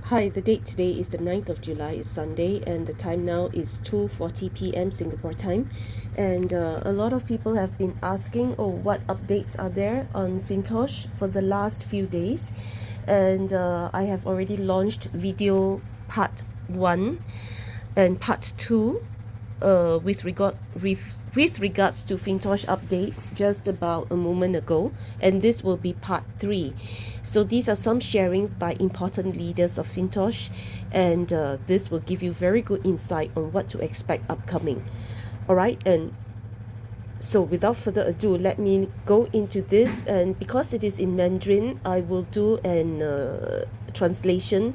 Hi, the date today is the 9th of July, it's Sunday, and the time now is 2:40 p.m. Singapore time. And a lot of people have been asking, oh, what updates are there on FINTOCH for the last few days? And I have already launched video part 1 and part 2 with regards to FinTOCH updates just about a moment ago, and this will be part 3. So these are some sharing by important leaders of FinTOCH, and this will give you very good insight on what to expect upcoming. All right, and so without further ado, let me go into this, and because it is in Mandarin, I will do an translation.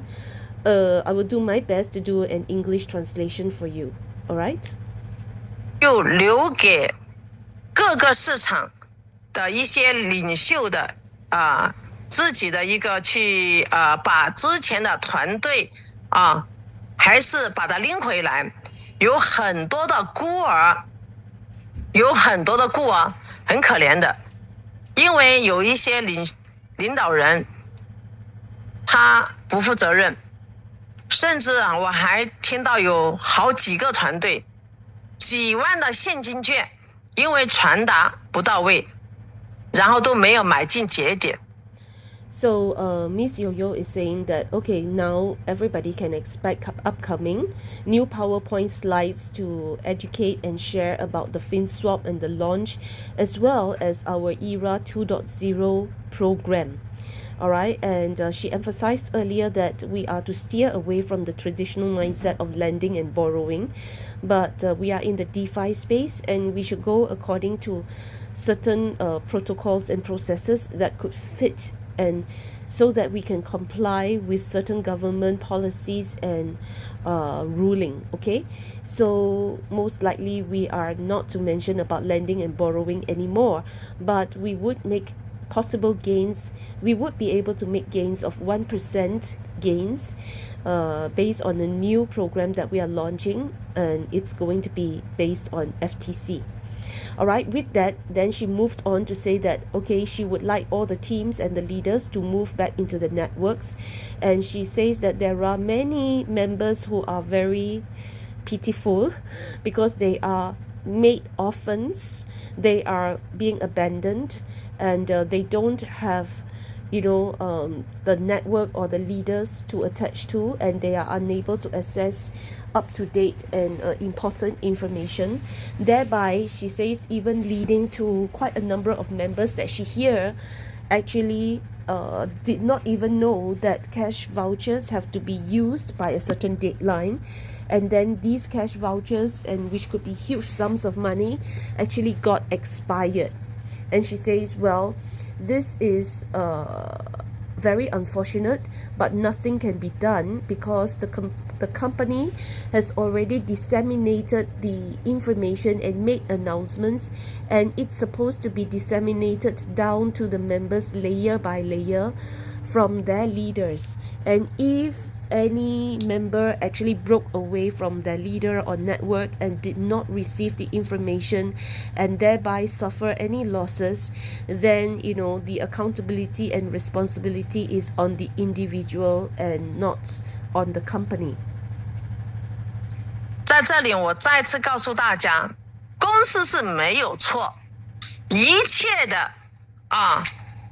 I will do my best to do an English translation for you. All right. 就留给各个市场的一些领袖的自己的一个去把之前的团队还是把它拎回来。有很多的孤儿很可怜的，因为有一些领导人他不负责任，甚至我还听到有好几个团队几万的现金券因为传达不到位，然后都没有买进节点。So Ms Yoyos is saying that, okay, now everybody can expect upcoming new PowerPoint slides to educate and share about the FinSwap and the launch, as well as our ERA 2.0 program. All right, and she emphasized earlier that we are to steer away from the traditional mindset of lending and borrowing, but we are in the DeFi space, and we should go according to certain protocols and processes that could fit, and so that we can comply with certain government policies and ruling. Okay, so most likely we are not to mention about lending and borrowing anymore, but we would make possible gains. We would be able to make gains of 1% gains based on a new program that we are launching, and it's going to be based on FTC. All right, with that, then she moved on to say that, okay, she would like all the teams and the leaders to move back into the networks, and she says that there are many members who are very pitiful because they are made orphans, they are being abandoned, and they don't have the network or the leaders to attach to, and they are unable to access up-to-date and important information, thereby, she says, even leading to quite a number of members that she hear actually did not even know that cash vouchers have to be used by a certain deadline, and then these cash vouchers, and which could be huge sums of money, actually got expired. And she says, well, this is very unfortunate, but nothing can be done because the company has already disseminated the information and made announcements, and it's supposed to be disseminated down to the members layer by layer from their leaders. And if any member actually broke away from their leader or network and did not receive the information and thereby suffer any losses, then the accountability and responsibility is on the individual and not on the company. 在这里我再次告诉大家，公司是没有错，一切的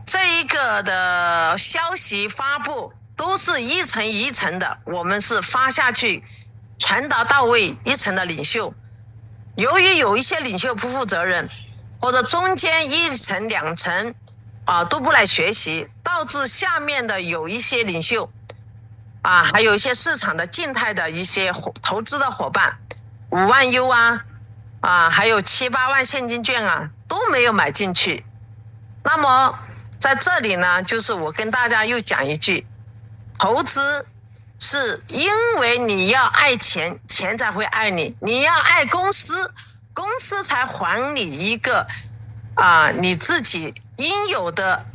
这一个的消息发布都是一层一层的，我们是发下去传达到位一层的领袖，由于有一些领袖不负责任，或者中间一层两层都不来学习，导致下面的有一些领袖还有一些市场的静态的一些投资的伙伴，5万 U 还有7、8万现金券都没有买进去。那么在这里呢，就是我跟大家又讲一句，投资是因为你要爱钱，钱才会爱你；你要爱公司，公司才还你一个你自己应有的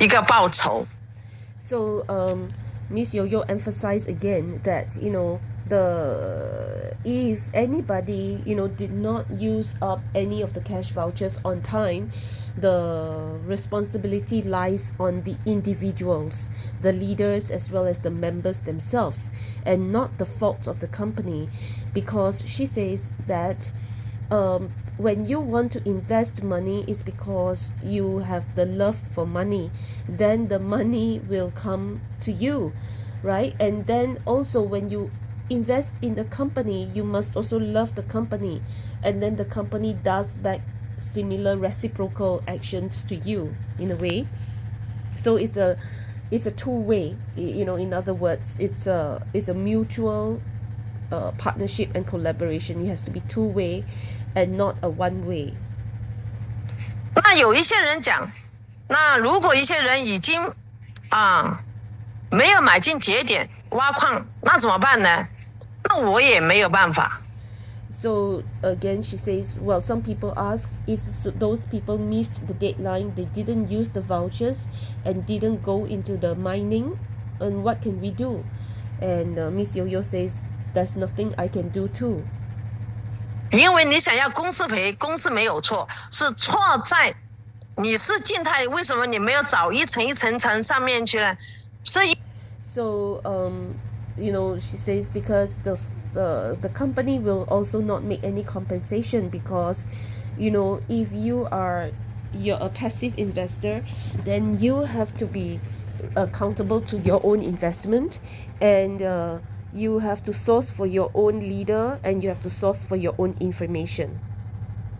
一个报酬。So Ms Yoyo emphasized again that if anybody did not use up any of the cash vouchers on time, the responsibility lies on the individuals, the leaders as well as the members themselves, and not the fault of the company, because she says that when you want to invest money is because you have the love for money, then the money will come to you, right? And then also when you invest in the company, you must also love the company, and then the company does back similar reciprocal actions to you in a way. So it's a two-way, in other words, it's a mutual partnership and collaboration. It has to be two-way and not a one-way. 那有一些人讲，那如果一些人已经没有买进节点挖矿，那怎么办呢？那我也没有办法。So again, she says, well, some people ask if those people missed the deadline, they didn't use the vouchers and didn't go into the mining, and what can we do? And Ms Yoyo says, there's nothing I can do too. 因为你想要公司赔，公司没有错，是错在你是静态，为什么你没有早一层一层层上面去呢？所以 So she says because the company will also not make any compensation, because if you're a passive investor, then you have to be accountable to your own investment, and you have to source for your own leader, and you have to source for your own information.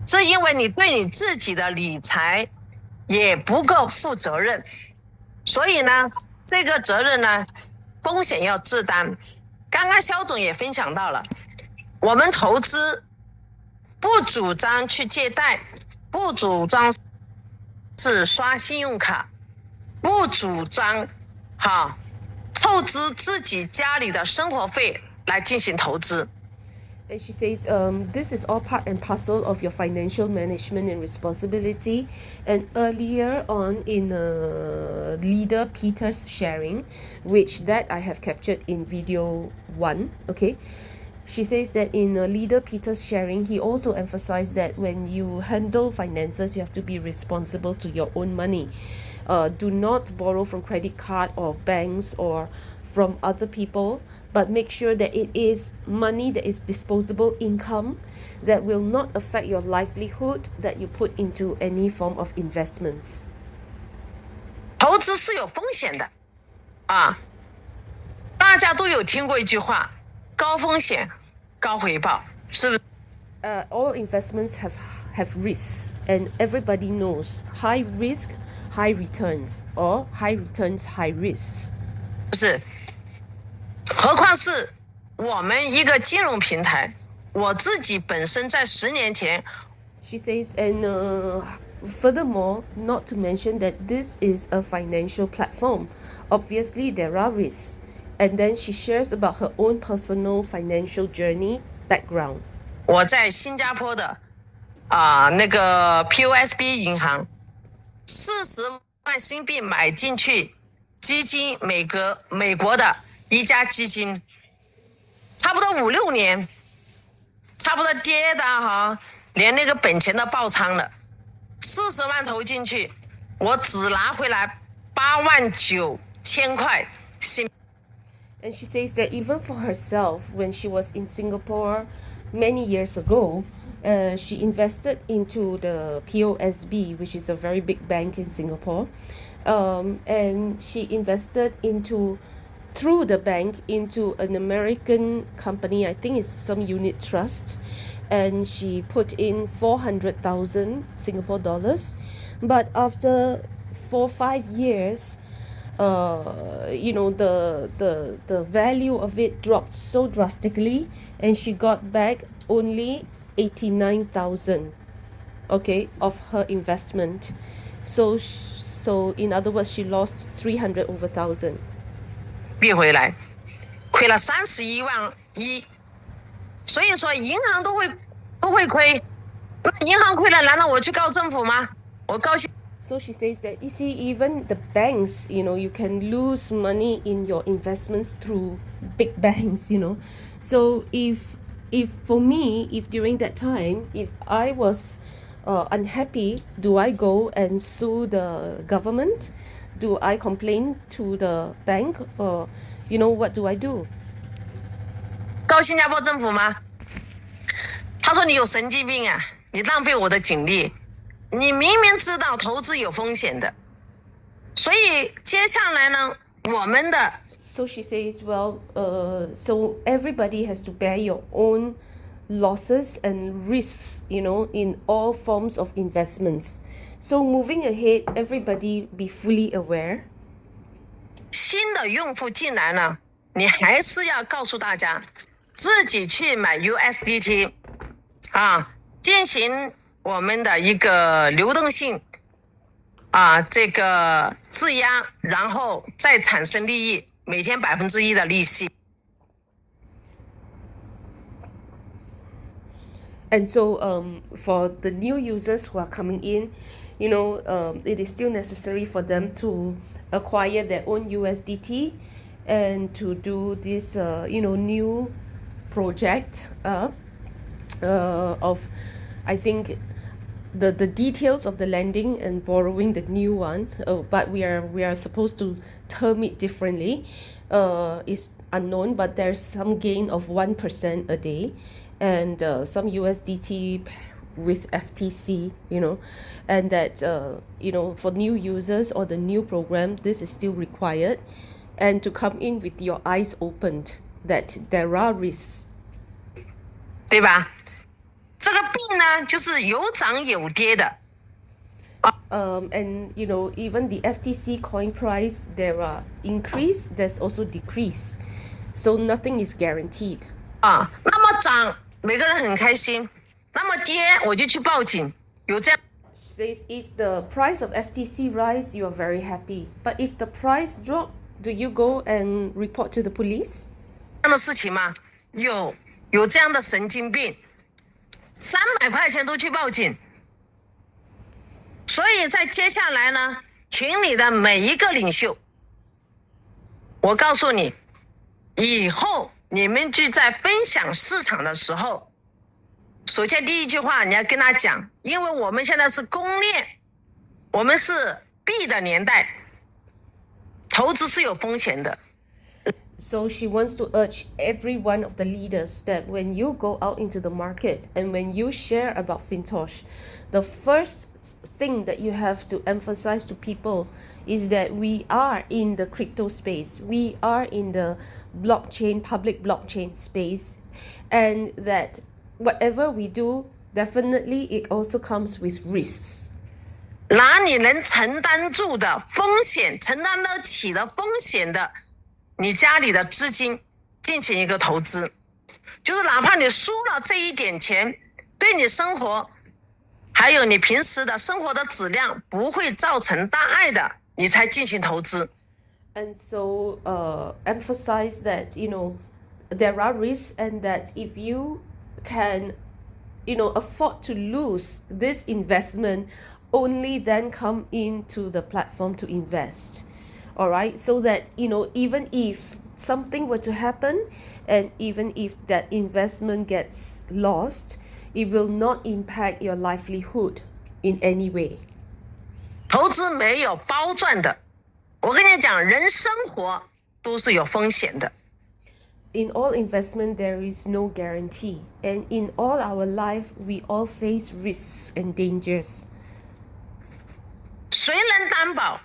是因为你对你自己的理财也不够负责任，所以呢，这个责任呢，风险要自担。刚刚肖总也分享到了，我们投资不主张去借贷，不主张是刷信用卡，不主张透支自己家里的生活费来进行投资。And she says, this is all part and parcel of your financial management and responsibility. And earlier on in Leader Peter's sharing, which that I have captured in video 1, okay? She says that in Leader Peter's sharing, he also emphasized that when you handle finances, you have to be responsible to your own money. Do not borrow from credit card or banks or from other people, but make sure that it is money that is disposable income that will not affect your livelihood that you put into any form of investments. 投资是有风险的大家都有听过一句话，高风险高回报，是不是？All investments have risks, and everybody knows high risk, high returns, or high returns, high risks. 不是，何况是我们一个金融平台，我自己本身在10年前 She says, and furthermore, not to mention that this is a financial platform. Obviously, there are risks. And then she shares about her own personal financial journey background. 我在新加坡的那个 POSB 银行40万新币买进去基金，美国的一家基金，差不多5、6年，差不多跌的连那个本钱都爆仓了，40万投进去，我只拿回来89000块新。And she says that even for herself, when she was in Singapore many years ago, she invested into the POSB, which is a very big bank in Singapore. And she invested through the bank into an American company, I think it's some unit trust, and she put in 400,000 Singapore dollars. But after 4-5 years, the value of it dropped so drastically, and she got back only 89,000, okay, of her investment. So in other words, she lost 300 over 1,000. 币回来，亏了31万1，所以说银行都会亏，那银行亏了，难道我去告政府吗？我高兴 So she says that, you see, even the banks, you can lose money in your investments through big banks. So if for me, if during that time, if I was unhappy, do I go and sue the government? Do I complain to the bank? Or, what do I do? 告新加坡政府吗？他说你有神经病啊，你浪费我的精力，你明明知道投资有风险的，所以接下来呢，我们的 So she says, well, so everybody has to bear your own losses and risks, in all forms of investments. So moving ahead, everybody be fully aware. 新的用户进来呢，你还是要告诉大家，自己去买 USDT 啊，进行我们的一个流动性这个质押，然后再产生利益，每天1%的利息。And so for the new users who are coming in, it is still necessary for them to acquire their own USDT and to do this, new project of, I think, the details of the lending and borrowing the new one, but we are supposed to term it differently, is unknown, but there's some gain of 1% a day, and some USDT with FTC, and that for new users or the new program, this is still required, and to come in with your eyes opened that there are risks. 对吧？这个币呢，就是有涨有跌的。And even the FTC coin price, there are increase, there's also decrease, so nothing is guaranteed. 那么涨，每个人很开心；那么跌，我就去报警。有这样 Says if the price of FTC rise, you are very happy, but if the price drop, do you go and report to the police? 的事情吗？有这样的神经病，300块钱都去报警。所以在接下来呢，群里的每一个领袖，我告诉你，以后你们就在分享市场的时候，首先第一句话你要跟他讲，因为我们现在是公链，我们是币的年代，投资是有风险的。So she wants to urge every one of the leaders that when you go out into the market and when you share about FINTOCH, the first thing that you have to emphasize to people is that we are in the crypto space, we are in the public blockchain space, and that whatever we do, definitely it also comes with risks. 拿你能承担住的风险，承担得起的风险的，你家里的资金进行一个投资，就是哪怕你输了这一点钱，对你生活还有你平时的生活的质量不会造成大碍的，你才进行投资。And so emphasize that there are risks, and that if you can afford to lose this investment, only then come into the platform to invest. All right, so that even if something were to happen, and even if that investment gets lost, it will not impact your livelihood in any way. 投资没有包赚的，我跟你讲，人生活都是有风险的。In all investment, there is no guarantee, and in all our life, we all face risks and dangers. 谁能担保？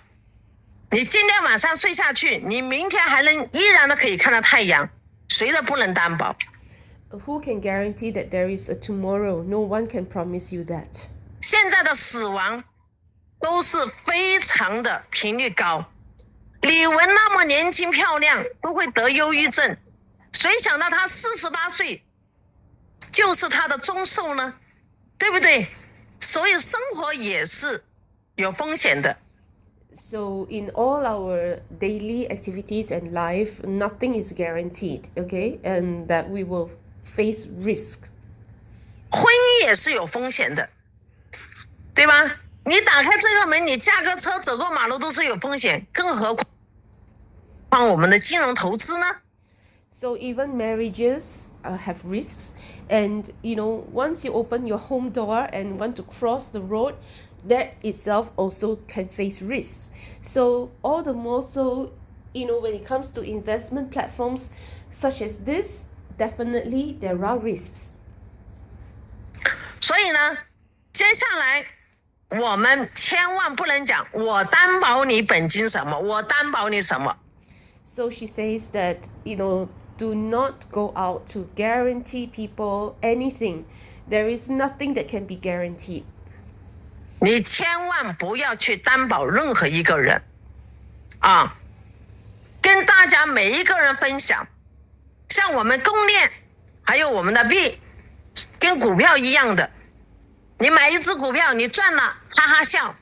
你今天晚上睡下去，你明天还能依然的可以看到太阳，谁都不能担保。Who can guarantee that there is a tomorrow? No one can promise you that. 现在的死亡都是非常的频率高。李玟那么年轻漂亮，都会得忧郁症，谁想到她48岁就是她的终寿呢？对不对？所以生活也是有风险的。So in all our daily activities and life, nothing is guaranteed, okay? And that we will face risk. 婚姻也是有风险的，对吧？你打开这个门，你驾个车走过马路都是有风险，更何况我们的金融投资呢？ So even marriages have risks, and once you open your home door and want to cross the road, that itself also can face risks. So all the more so, when it comes to investment platforms such as this, definitely there are risks. 所以呢，接下来我们千万不能讲我担保你本金什么，我担保你什么。 So she says that, do not go out to guarantee people anything. There is nothing that can be guaranteed. 你千万不要去担保任何一个人啊！跟大家每一个人分享，像我们公链还有我们的币，跟股票一样的。你买一只股票，你赚了哈哈笑，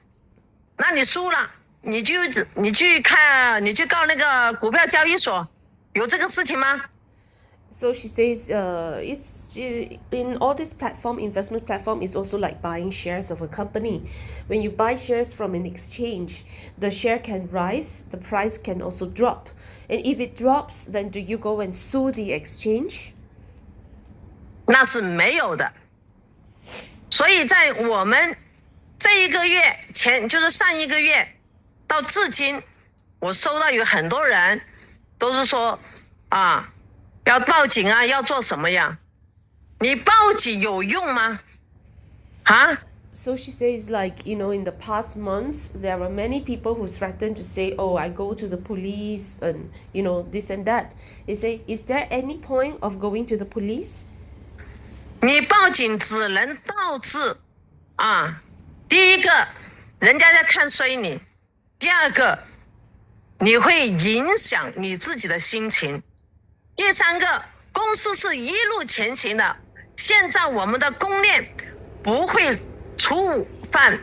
那你输了，你去告那个股票交易所，有这个事情吗？ So she says it's in all this investment platform is also like buying shares of a company. When you buy shares from an exchange, the share can rise, the price can also drop. And if it drops, then do you go and sue the exchange? 那是没有的。所以在我们这一个月前，就是上一个月到至今，我收到有很多人都是说啊。要报警啊，要做什么呀？你报警有用吗？啊？ So she says, like, in the past months, there were many people who threatened to say, oh, I go to the police and, this and that. They say, is there any point of going to the police? 你报警只能导致第一个，人家在看衰你；第二个，你会影响你自己的心情。第三个，公司是一路前行的，现在我们的公链不会触犯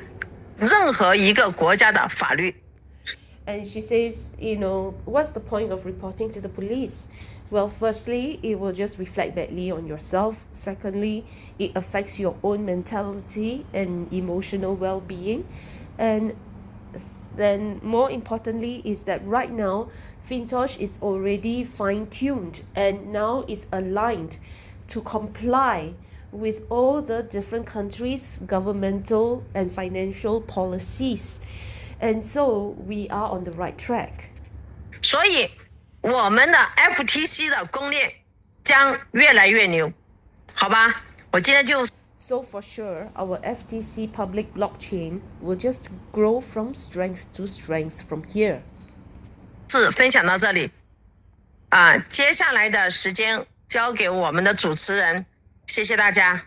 任何一个国家的法律。 And she says, what's the point of reporting to the police? Well, firstly, it will just reflect badly on yourself. Secondly, it affects your own mentality and emotional well-being. And then more importantly is that right now, FINTOCH is already fine-tuned and now is aligned to comply with all the different countries' governmental and financial policies. And so we are on the right track. 所以我们的 FTC 的公链将越来越牛，好吧？我今天就 So for sure, our FTC public blockchain will just grow from strength to strength from here. 是分享到这里，接下来的时间交给我们的主持人，谢谢大家。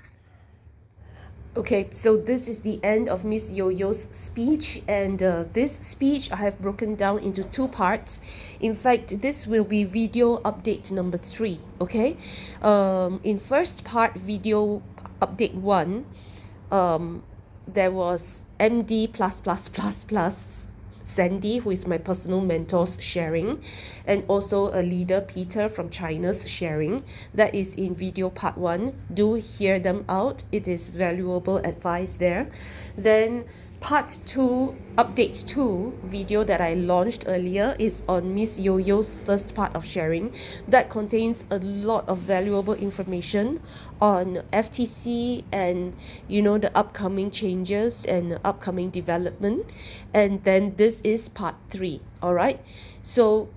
Okay, so this is the end of Ms Yoyos' speech, and this speech I have broken down into two parts. In fact, this will be video update number 3, okay? In first part, video update 1, there was MD++++ Sandy, who is my personal mentor's sharing, and also a leader, Peter, from China's sharing. That is in video part 1. Do hear them out. It is valuable advice there. Then part 2, update 2 video that I launched earlier is on Ms Yoyo's first part of sharing. That contains a lot of valuable information on FTC and the upcoming changes and upcoming development. And then this is part 3. All right, so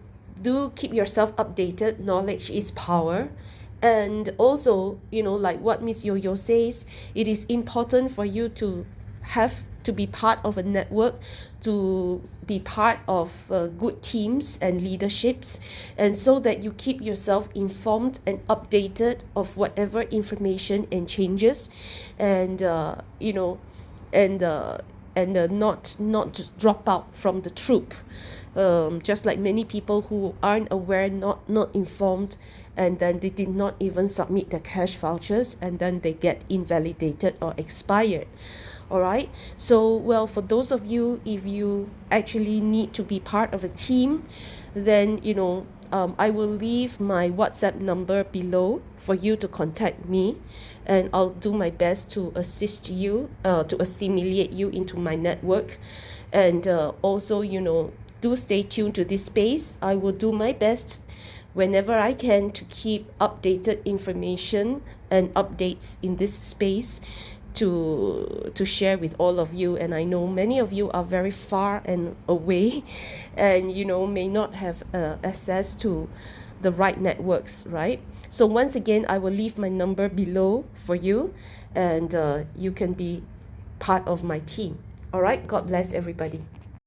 do keep yourself updated. Knowledge is power. And also, like what Ms Yoyo says, it is important for you to be part of a network, to be part of good teams and leaderships, and so that you keep yourself informed and updated of whatever information and changes, and not just drop out from the troop. Just like many people who aren't aware, not informed, and then they did not even submit their cash vouchers, and then they get invalidated or expired. All right, so well, for those of you, if you actually need to be part of a team, then I will leave my WhatsApp number below for you to contact me, and I'll do my best to assist you, to assimilate you into my network. And also, you know, do stay tuned to this space. I will do my best whenever I can to keep updated information and updates in this space to share with all of you. And I know many of you are very far and away and you know may not have access to the right networks, right? So once again, I will leave my number below for you, and you can be part of my team. All right, God bless everybody.